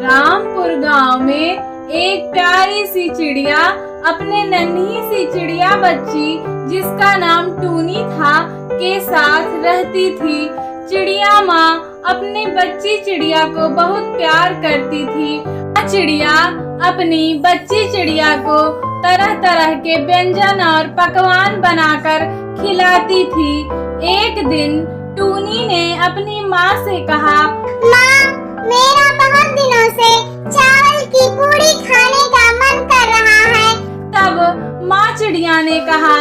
रामपुर गांव में एक प्यारी सी चिड़िया अपने नन्ही सी चिड़िया बच्ची जिसका नाम टूनी था के साथ रहती थी। चिड़िया माँ अपनी बच्ची चिड़िया को बहुत प्यार करती थी। चिड़िया अपनी बच्ची चिड़िया को तरह तरह के व्यंजन और पकवान बनाकर खिलाती थी। एक दिन टूनी ने अपनी माँ से कहा, माँ, मेरा बहुत दिनों से चावल की पूड़ी खाने का मन कर रहा है। तब माँ चिड़िया ने कहा,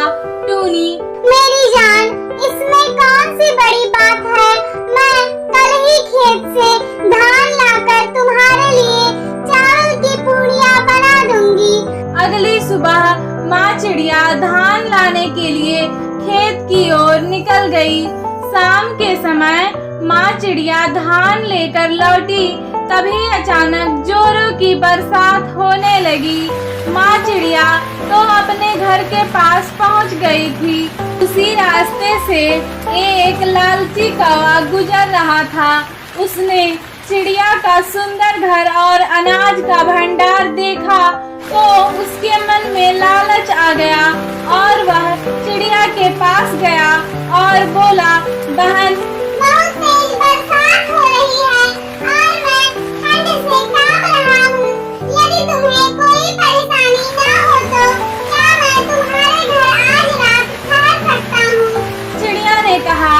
टूनी मेरी जान, इसमें कौन सी बड़ी बात है। मैं कल ही खेत से धान लाकर तुम्हारे लिए चावल की पूड़ियाँ बना दूंगी। अगली सुबह माँ चिड़िया धान लाने के लिए खेत की ओर निकल गई। शाम के समय माँ चिड़िया धान लेकर लौटी, तभी अचानक जोरों की बरसात होने लगी। माँ चिड़िया तो अपने घर के पास पहुँच गई थी। उसी रास्ते से एक लालची कौवा गुजर रहा था। उसने चिड़िया का सुंदर घर और अनाज का भंडार देखा तो उसके मन में लालच आ गया और वह चिड़िया के पास गया और बोला, बहन, बहुत तेज बरसात हो रही है और मैं ठंड से कांप रहा हूँ। यदि तुम्हें कोई परेशानी ना हो तो क्या मैं तुम्हारे घर आज रात ठहर सकता हूँ। चिड़िया ने कहा,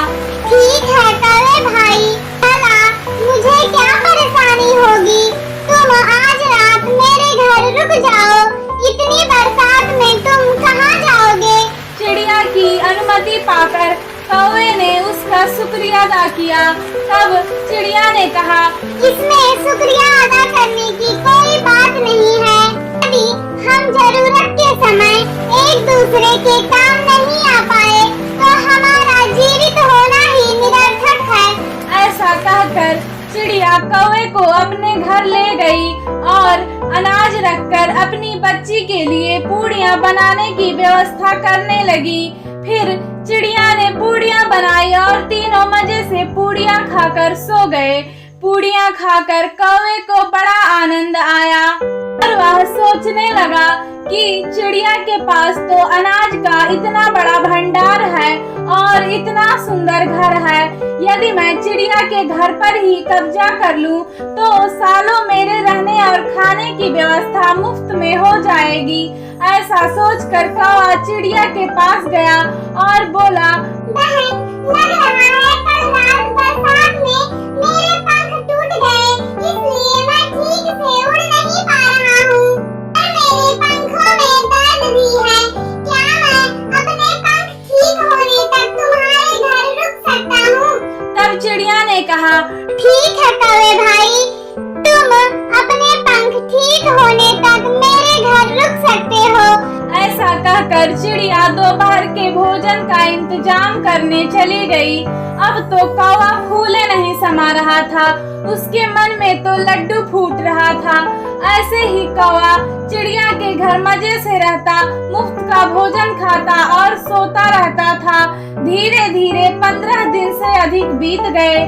ठीक है कौवे भाई, भला मुझे क्या परेशानी होगी। तुम आज रात मेरे घर रुक जाओ। इतनी बरसात में तुम कहाँ जाओगे। चिड़िया की अनुमति पाकर कौवे ने उसका शुक्रिया अदा किया। तब चिड़िया ने कहा, इसमें शुक्रिया अदा करने की कोई बात नहीं है। यदि हम जरूरत के समय एक दूसरे के काम नहीं आ पाए तो हमारा जीवित होना ही निरर्थक है। ऐसा कहकर चिड़िया कौवे को अपने घर ले गई और अनाज रखकर अपनी बच्ची के लिए पूड़ियाँ बनाने की व्यवस्था करने लगी। फिर चिड़िया ने पूड़ियाँ बनाई और तीनों मजे से पूड़ियाँ खाकर सो गए। पूड़ियाँ खाकर कौवे को बड़ा आनंद आया और वह सोचने लगा कि चिड़िया के पास तो अनाज का इतना बड़ा भंडार है और इतना सुंदर घर है। यदि मैं चिड़िया के घर पर ही कब्जा कर लूं तो सालों मेरे रहने और खाने की व्यवस्था मुफ्त में हो जाएगी। ऐसा सोचकर कौवा चिड़िया के पास गया और बोला, बहन, लग रहा है कल रात बरसात में मेरे पंख टूट गए, इसलिए मैं ठीक से उड़ नहीं पा रहा हूँ और मेरे पंखों में दर्द भी है। क्या मैं अपने पंख ठीक होने तक तुम्हारे घर रुक सकता हूँ। तब चिड़िया ने कहा, ठीक है कौवे भाई, तुम अपने पंख ठीक होने तक मेरे घर रुक सकते हो। ऐसा कहकर चिड़िया दोपहर के भोजन का इंतजाम करने चली गई। अब तो कौवा फूले नहीं समा रहा था, उसके मन में तो लड्डू फूट रहा था। ऐसे ही कौवा चिड़िया के घर मजे से रहता, मुफ्त का भोजन खाता और सोता रहता था। धीरे धीरे 15 दिन से अधिक बीत गए।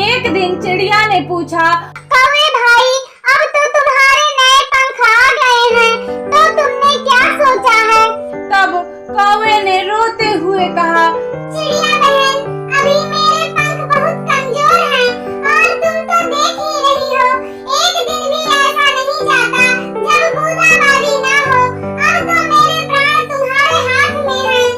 एक दिन चिड़िया ने पूछा, कौवे भाई, अब तो तुम्हारे नए पंख आ गए हैं, तो तुमने क्या सोचा है। तब कौवे ने रोते हुए कहा, चिड़िया बहन, अभी मेरे पंख बहुत कमजोर हैं और तुम तो देख ही रही हो, एक दिन भी ऐसा नहीं जाता जब बूंदाबांदी ना हो। अब तो मेरे प्राण तुम्हारे हाथ में हैं।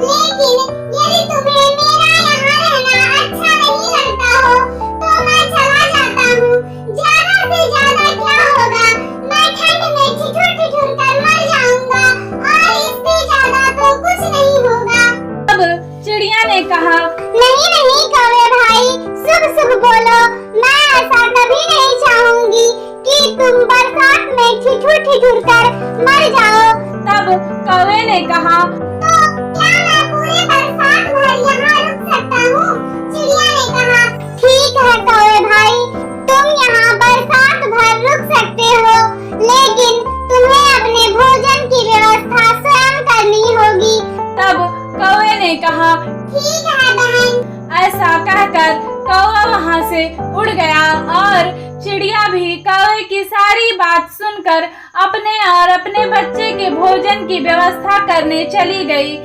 लेकिन यदि तुम्हें मेरा यहाँ रहना अच्छा नहीं लगता हो तो मैं चला जाता हूँ। ज्यादा से ज्यादा क्या होगा, मैं ठंड में ठिठुर ठिठुर कर मर जाऊंगा और इससे ज्यादा तो कुछ नहीं होगा। तब चिड़िया ने कहा, नहीं नहीं कौवे भाई, शुभ शुभ बोलो। मैं ऐसा कभी नहीं चाहूंगी कि तुम बरसात में ठिठुर ठिठुर कर मर जाओ। तब कौवे ने कहा, तो क्या मैं पूरे बरसात भर यहाँ रुक सकता हूँ। चिड़िया ने कहा, ठीक है कौवे भाई, तुम यहाँ बरसात भर रुक सकते हो, लेकिन तुम्हें अपने भोजन की व्यवस्था स्वयं करनी होगी। तब कौवे ने कहा, ठीक है बहन। ऐसा कहकर कौवा वहाँ से उड़ गया और चिड़िया भी कौवे की बात सुनकर अपने और अपने बच्चे के भोजन की व्यवस्था करने चली गई।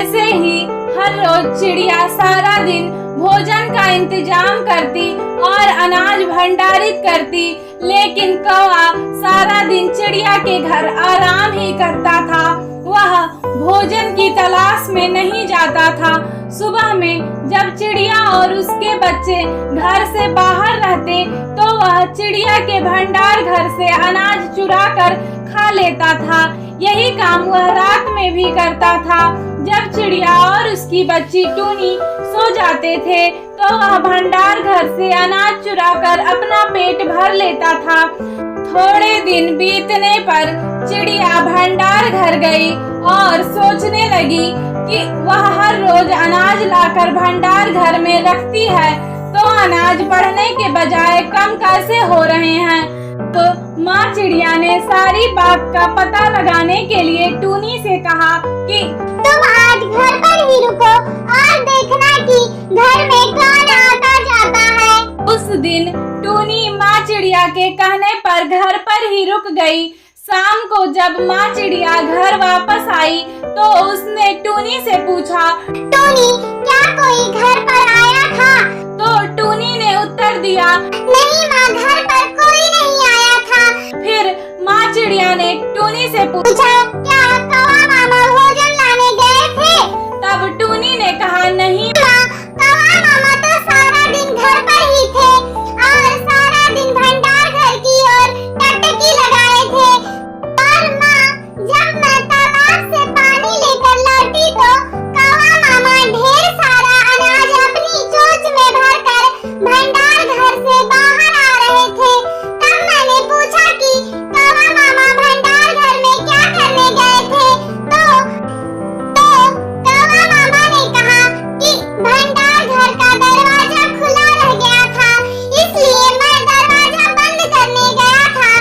ऐसे ही हर रोज चिड़िया सारा दिन भोजन का इंतजाम करती और अनाज भंडारित करती, लेकिन कौवा सारा दिन चिड़िया के घर आराम ही करता था। वह भोजन की तलाश में नहीं जाता था। सुबह में जब चिड़िया और उसके बच्चे घर से बाहर रहते तो वह चिड़िया के भंडार घर से अनाज चुरा कर खा लेता था। यही काम वह रात में भी करता था। जब चिड़िया और उसकी बच्ची टूनी सो जाते थे तो वह भंडार घर से अनाज चुराकर अपना पेट भर लेता था। थोड़े दिन बीतने पर चिड़िया भंडार घर गई और सोचने लगी कि वह हर रोज अनाज लाकर भंडार घर में रखती है तो अनाज बढ़ने के बजाय कम कैसे हो रहे हैं। तो माँ चिड़िया ने सारी बात का पता लगाने के लिए टूनी से कहा कि तुम आज घर पर ही रुको और देखना कि घर में कौन आता जाता है। उस दिन टूनी माँ चिड़िया के कहने पर घर पर ही रुक गई। शाम को जब माँ चिड़िया घर वापस आई तो उसने टूनी से पूछा, टूनी, क्या कोई घर पर आया था? तो टूनी ने उत्तर दिया, नहीं माँ, घर पर कोई नहीं आया था। फिर माँ चिड़िया ने टूनी से पूछा, क्या कौवा मामा भोजन लाने गए थे? तब टूनी ने कहा, नहीं माँ, कौवा मामा तो सारा दिन घर पर ही थे और सारा दिन भंडार घर की ओर टकटकी लगाए थे। और माँ, जब मैं तालाब से पानी लेकर लौटी तो कौवा मामा ढेर सारा अनाज अपनी चोंच में भरकर भंडार घर से बाहर आ रहे थे। तब मैंने पूछा कि कौवा मामा भंडार घर में क्या करने गए थे? तो कौवा मामा ने कहा कि भंडार घर का दरवाजा खुला रह गया था, इसलिए मैं दरवाजा बंद करने गया था।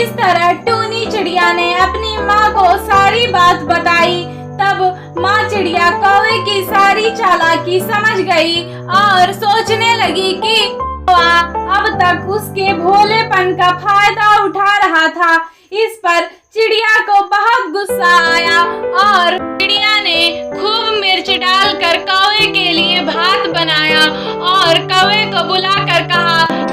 इस तरह टूनी चिड़िया ने अपनी माँ को सारी बात बताई। तब माँ चिड़िया कौवे की सारी चालाकी समझ गई और सोचने लगी कि कौवा अब तक उसके भोलेपन का फायदा उठा रहा था। इस पर चिड़िया को बहुत गुस्सा आया और चिड़िया ने खूब मिर्च डालकर कौवे के लिए भात बनाया और कौवे को बुलाकर कहा,